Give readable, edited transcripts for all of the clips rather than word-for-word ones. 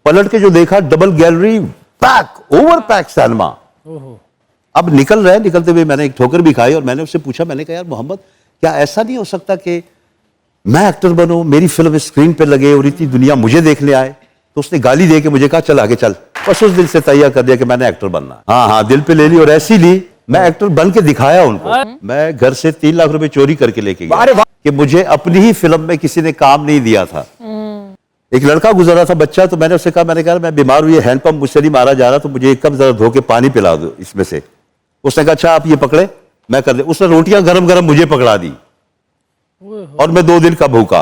पलट के जो देखा double gallery, pack, over pack cinema. अब निकल रहे, निकलते हुए मैंने एक ठोकर भी खाई और मैंने उससे पूछा, मैंने कहा यार मोहम्मद, क्या ऐसा नहीं हो सकता कि मैं एक्टर बनूं, मेरी फिल्म स्क्रीन पे लगे और इतनी दुनिया मुझे देखने आए? तो उसने गाली दे के मुझे कहा चल आगे चल। बस उस दिल से तैयार कर दिया कि मैंने एक्टर बनना। हाँ, दिल पे ले ली और ऐसी ली, मैं एक्टर बन के दिखाया उनको। मैं घर से 3 लाख रुपए चोरी करके लेके गया कि मुझे अपनी ही फिल्म में किसी ने काम नहीं दिया था। एक लड़का गुजरा था बच्चा, तो मैंने उससे कहा, मैंने कहा मैं बीमार हुई, हैंडपंप मुझसे नहीं मारा जा रहा, तो मुझे एक कप जरा धो के पानी पिला दो इसमें से। उसने कहा अच्छा आप ये पकड़े, मैं कर दे। उसने रोटियां गरम गरम मुझे पकड़ा दी और मैं 2 दिन का भूखा।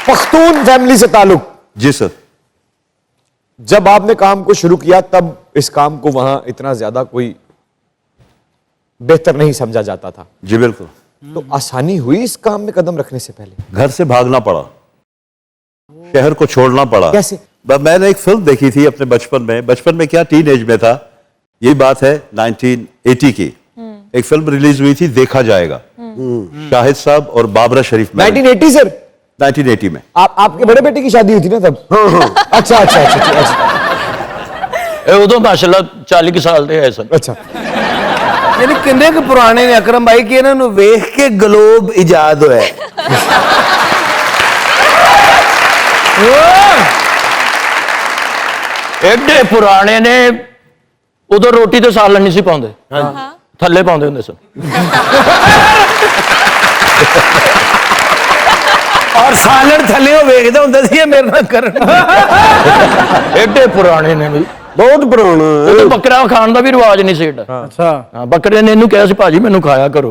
पख्तून फैमिली से ताल्लुक? जी सर। जब आपने काम को शुरू किया तब इस काम को वहां इतना ज्यादा कोई बेहतर नहीं समझा जाता था? जी बिल्कुल। तो आसानी हुई इस काम में कदम रखने से पहले? घर से भागना पड़ा, शहर को छोड़ना पड़ा। कैसे? मैंने एक फिल्म देखी थी अपने बचपन में क्या टीन एज में था, यही बात है 1980 की। एक फिल्म रिलीज हुई थी देखा जाएगा, शाहिद साहब और बाबरा शरीफ। 1980 सर? 1980 में। आपके बड़े बेटे की शादी हुई थी ना तब? अच्छा अच्छा अच्छा। उदो माशाल्लाह 40 साल थे ऐसा। अच्छा, यानी किन्ने के पुराने ने अकरम भाई कि इन्होंने वेख के ग्लोब इजाद होया। एडे पुराने ने, उदो रोटी तो सालन नहीं सी पाउंदे, थल्ले पाउंदे हुंदे सन। और सालन थले वेखदा हुंदा सी मेरे नाल करन। एडे पुराने ने भी, बहुत पुराना। उदो बकरा खाण दा भी रिवाज नहीं सी एडा। अच्छा, हाँ, बकरे ने इन्हू कहा सी भाजी मैनू खाया करो।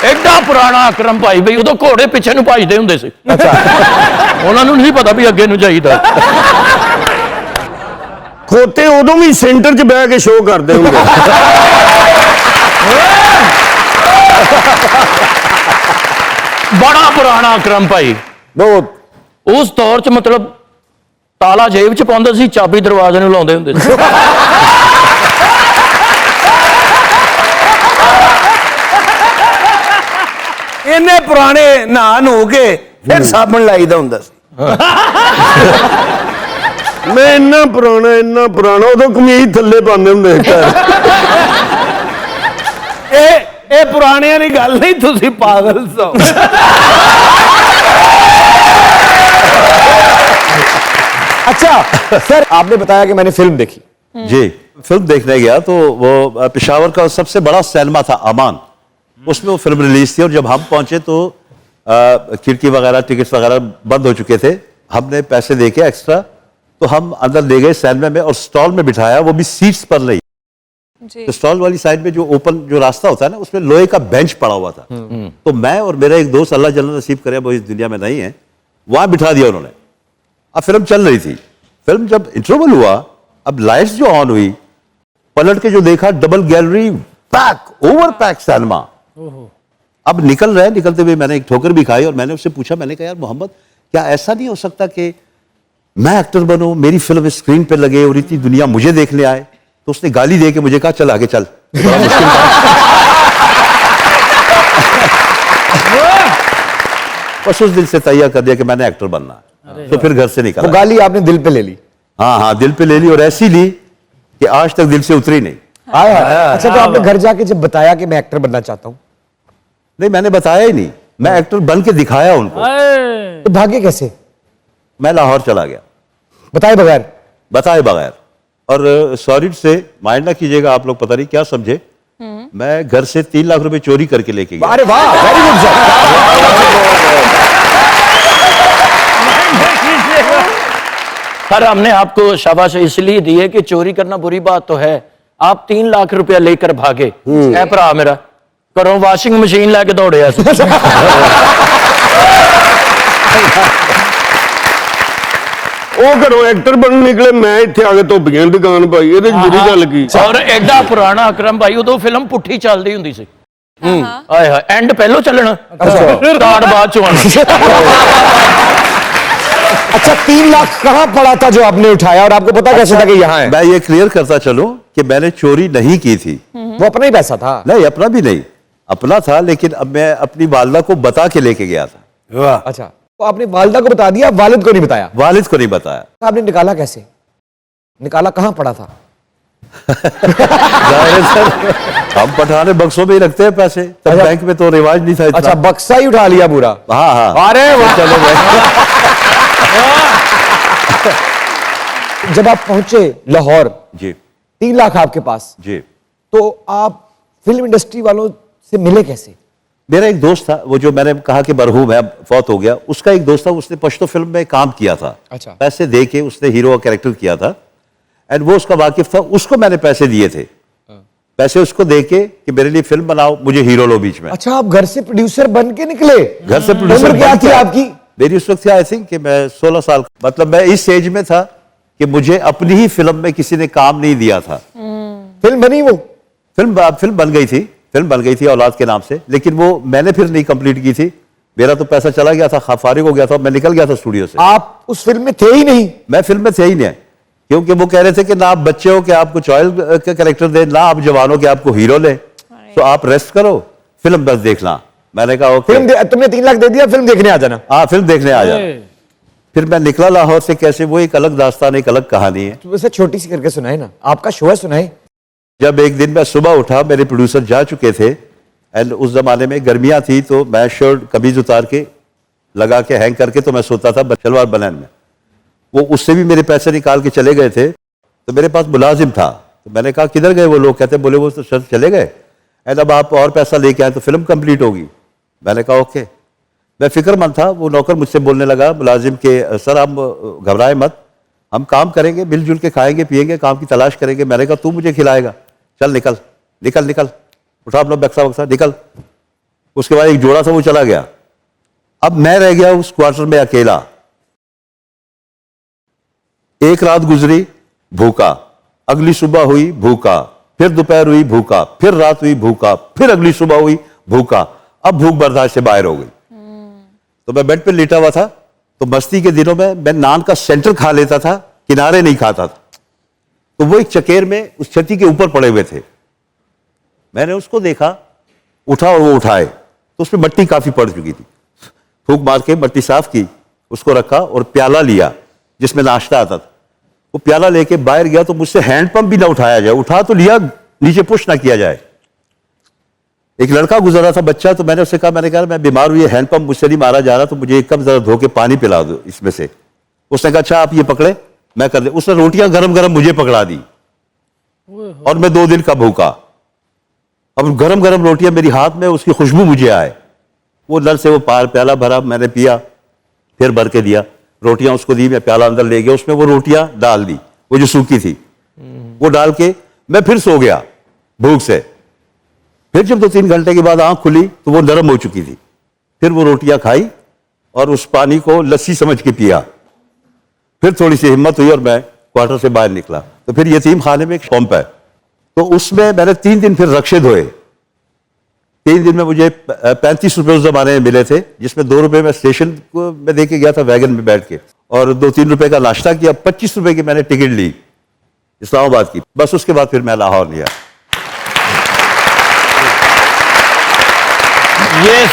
एडा पुराना अकरम भाई बई, उदो घोड़े पिछे नू भजदे हुंदे सी। उन्हां नू नहीं पता भी अगे नू जाईदा। खोते उदों भी सेंटर च बह के शो करदे हुंदे। बड़ा पुराना अकरम भाई, बहुत। उस दौर च मतलब ताला जेब च पाउंदा सी, चाबी दरवाजे नू लाउंदे हुंदे सी। इन्ने पुराने नहा नू के फिर साबन लाईदा हुंदा सी। मैं इन्ना पुराना उदों कमीज थल्ले पांदे हुंदे ए पुराने वाली गल नहीं, तुसी पागल सो। अच्छा सर, आपने बताया कि मैंने फिल्म देखी। जी, फिल्म देखने गया तो वो पेशावर का सबसे बड़ा सिनेमा था अमान, उसमें वो फिल्म रिलीज थी। और जब हम पहुंचे तो खिड़की वगैरह टिकट्स वगैरह बंद हो चुके थे। हमने पैसे दे के एक्स्ट्रा, तो हम अंदर ले गए सिनेमा में और स्टॉल में बिठाया, वो भी सीट्स पर नहीं। तो स्टॉल वाली साइड में जो ओपन जो रास्ता होता है ना, उसमें लोहे का बेंच पड़ा हुआ था। तो मैं और मेरा एक दोस्त, अल्लाह जल्ल नसीब करे वो इस दुनिया में नहीं है, वहां बिठा दिया उन्होंने। अब फिल्म चल रही थी। फिल्म जब इंटरवल हुआ, अब लाइट्स जो ऑन हुई, पलट के जो देखा double gallery, pack, over pack cinema. अब निकल रहे, निकलते हुए मैंने एक ठोकर भी खाई और मैंने उससे पूछा, मैंने कहा यार मोहम्मद, क्या ऐसा नहीं हो सकता कि मैं एक्टर बनूं, मेरी फिल्म स्क्रीन पे लगे और इतनी दुनिया मुझे देखने आए? तो उसने गाली दे के मुझे कहा चल आगे चल। बड़ा मुश्किल था। बस उस दिल से तैयार कर दिया कि मैंने एक्टर बनना। तो फिर घर से निकला। वो गाली आपने दिल पे ले ली? हाँ, दिल पे ले ली और ऐसी ली कि आज तक दिल से उतरी नहीं। अच्छा, तो आपने घर जाके जब बताया कि मैं एक्टर बनना चाहता हूं? नहीं, मैंने बताया ही नहीं, मैं एक्टर बन के दिखाया उनको। तो भागे कैसे? मैं लाहौर चला गया बताए बगैर। और सॉरी से माइंड ना कीजिएगा आप लोग, पता नहीं क्या समझे, मैं घर से 3 लाख रुपए चोरी करके लेके गया। अरे वाह, वेरी गुड सर, हमने आपको शाबाश इसलिए दी है कि चोरी करना बुरी बात तो है, आप 3 लाख रुपया लेकर भागे। ऐ भरा मेरा घरों वाशिंग मशीन लैके दौड़े। ਉਹ ਘਰੋਂ ਐਕਟਰ ਬਣਨ ਨਿਕਲੇ, ਮੈਂ ਇੱਥੇ ਆ ਕੇ ਧੋਬੀਆਂ ਦੀ ਦੁਕਾਨ ਪਾਈ। ਇਹਦੇ ਚ ਬੁਰੀ ਗੱਲ ਕੀ? और एडा पुराना अकरम भाई, उदो फिल्म पुट्ठी चलदी हुंदी सी। हाय हाय, एंड पहलो चलना, स्टार्ट बाद चों आना। अच्छा, 3 लाख कहां पड़ा था जो आपने उठाया और आपको पता कैसे था कि यहां है? मैं ये क्लियर करता चलूं कि मैंने चोरी नहीं की थी। वो अपना ही पैसा था? नहीं, अपना भी नहीं, अपना था, लेकिन अब मैं अपनी वालदा को बता के लेके गया था। वाह। अच्छा, तो आपने वालिदा को बता दिया, वालिद को नहीं बताया? वालिद को नहीं बताया। आपने निकाला कैसे? निकाला कहां पड़ा था? जाहिर है सर, हम पठाने बक्सों में ही रखते हैं पैसे, तब अच्छा। बैंक में तो रिवाज नहीं था इतना। अच्छा, बक्सा ही उठा लिया पूरा? हाँ हाँ। अरे वाह। चलो भाई। जब आप पहुंचे लाहौर, जी 3 लाख आपके पास, जी। तो आप फिल्म इंडस्ट्री वालों से मिले कैसे? मेरा एक दोस्त था, वो जो मैंने कहा कि मरहूम है, फौत हो गया, उसका एक दोस्त था, उसने पश्तो फिल्म में काम किया था। अच्छा। पैसे दे के उसने हीरो का कैरेक्टर किया था, एंड वो उसका वाकिफ था, उसको मैंने पैसे दिए थे। पैसे उसको दे के कि मेरे लिए फिल्म बनाओ, मुझे हीरो लो बीच में। अच्छा, आप घर से प्रोड्यूसर बन के निकले? घर से प्रोड्यूसर उम्र क्या बन थी के- आपकी? मेरी उस वक्त आई थिंक कि मैं 16 साल, मतलब मैं इस एज में था कि मुझे अपनी ही फिल्म में किसी ने काम नहीं दिया था। फिल्म बनी वो? फिल्म बन गई थी औलाद के नाम से, लेकिन वो मैंने फिर नहीं कंप्लीट की थी। मेरा तो पैसा चला गया था, फारिग हो गया था, मैं निकल गया था स्टूडियो से। आप उस फिल्म में थे ही नहीं? मैं फिल्म में थे ही नहीं, क्योंकि वो कह रहे थे कि ना आप बच्चे हो कि आपको चाइल्ड का कैरेक्टर दे, ना आप जवान हो कि आपको हीरो ले, तो आप रेस्ट करो, फिल्म बस देखना। मैंने कहा ओके। तुमने 3 लाख दे दिया, फिल्म देखने आ जाना। हाँ, फिल्म देखने आ जा। फिर मैं निकला लाहौर से कैसे, वो एक अलग दास्तान, एक अलग कहानी है। तो वैसे छोटी सी करके सुनाए ना, आपका शो है, सुनाए। जब एक दिन मैं सुबह उठा, मेरे प्रोड्यूसर जा चुके थे, एंड उस जमाने में गर्मियां थी, तो मैं शर्ट कमीज उतार के लगा के हैंग करके तो मैं सोता था शलवार बनैन में। वो उससे भी मेरे पैसे निकाल के चले गए थे, तो मेरे पास मुलाजिम था, तो मैंने कहा किधर गए वो लोग? कहते बोले वो तो सर चले गए, एंड अब आप और पैसा लेके आए तो फिल्म कंप्लीट होगी। मैंने कहा ओके। मैं फिक्रमंद था। वो नौकर मुझसे बोलने लगा मुलाजिम के, सर आप घबराए मत, हम काम करेंगे, मिलजुल के खाएंगे पिएंगे, काम की तलाश करेंगे। मैंने कहा तू मुझे खिलाएगा? चल निकल निकल निकल, उठा अपना बक्सा वक्सा, निकल। उसके बाद एक जोड़ा था, वो चला गया। अब मैं रह गया उस क्वार्टर में अकेला। एक रात गुजरी भूखा, अगली सुबह हुई भूखा, फिर दोपहर हुई भूखा, फिर रात हुई भूखा, फिर अगली सुबह हुई भूखा। अब भूख बर्दाश्त से बाहर हो गई, तो मैं बेड पे लेटा हुआ था। तो मस्ती के दिनों में मैं नान का सेंटर खा लेता था, किनारे नहीं खाता था। तो वो एक चकेर में उस छती के ऊपर पड़े हुए थे। मैंने उसको देखा, उठा और वो उठाए, तो उसमें मट्टी काफी पड़ चुकी थी। फूंक मार के मट्टी साफ की, उसको रखा और प्याला लिया जिसमें नाश्ता आता था। वो प्याला लेके बाहर गया, तो मुझसे हैंडपंप भी ना उठाया जाए, उठा तो लिया, नीचे पुश ना किया जाए। एक लड़का गुजरा था, बच्चा, तो मैंने उससे कहा, मैंने कहा मैं बीमार हुई, हैंडपंप मुझसे नहीं मारा जा रहा, तो मुझे एक कप जरा धो के पानी पिला दो इसमें से। उसने कहा अच्छा आप ये पकड़े, मैं कर दे। उसने रोटियां गरम गरम मुझे पकड़ा दी, और मैं 2 दिन का भूखा। अब गरम गरम रोटियां मेरी हाथ में, उसकी खुशबू मुझे आए। वो नल से वो प्याला भरा, मैंने पिया, फिर भर के दिया। रोटियां उसको दी, मैं प्याला अंदर ले गया, उसमें वो रोटियां डाल दी, वो जो सूखी थी, वो डाल के मैं फिर सो गया भूख से। फिर जब 2-3 घंटे के बाद आंख खुली, तो वो नरम हो चुकी थी। फिर वो रोटियां खाई और उस पानी को लस्सी समझ के पिया। फिर थोड़ी सी हिम्मत हुई और मैं क्वार्टर से बाहर निकला। तो फिर यतीम खाने में एक पंप है, तो उसमें मैंने 3 दिन फिर रक्शे धोए। 3 दिन में मुझे 35 रुपए उस जमाने में मिले थे, जिसमें 2 रुपए मैं स्टेशन को मैं दे के गया था वैगन में बैठ के, और 2-3 रुपए का नाश्ता किया। 25 रुपए की मैंने टिकट ली इस्लामाबाद की। बस उसके बाद फिर मैं लाहौर नहीं आया। ये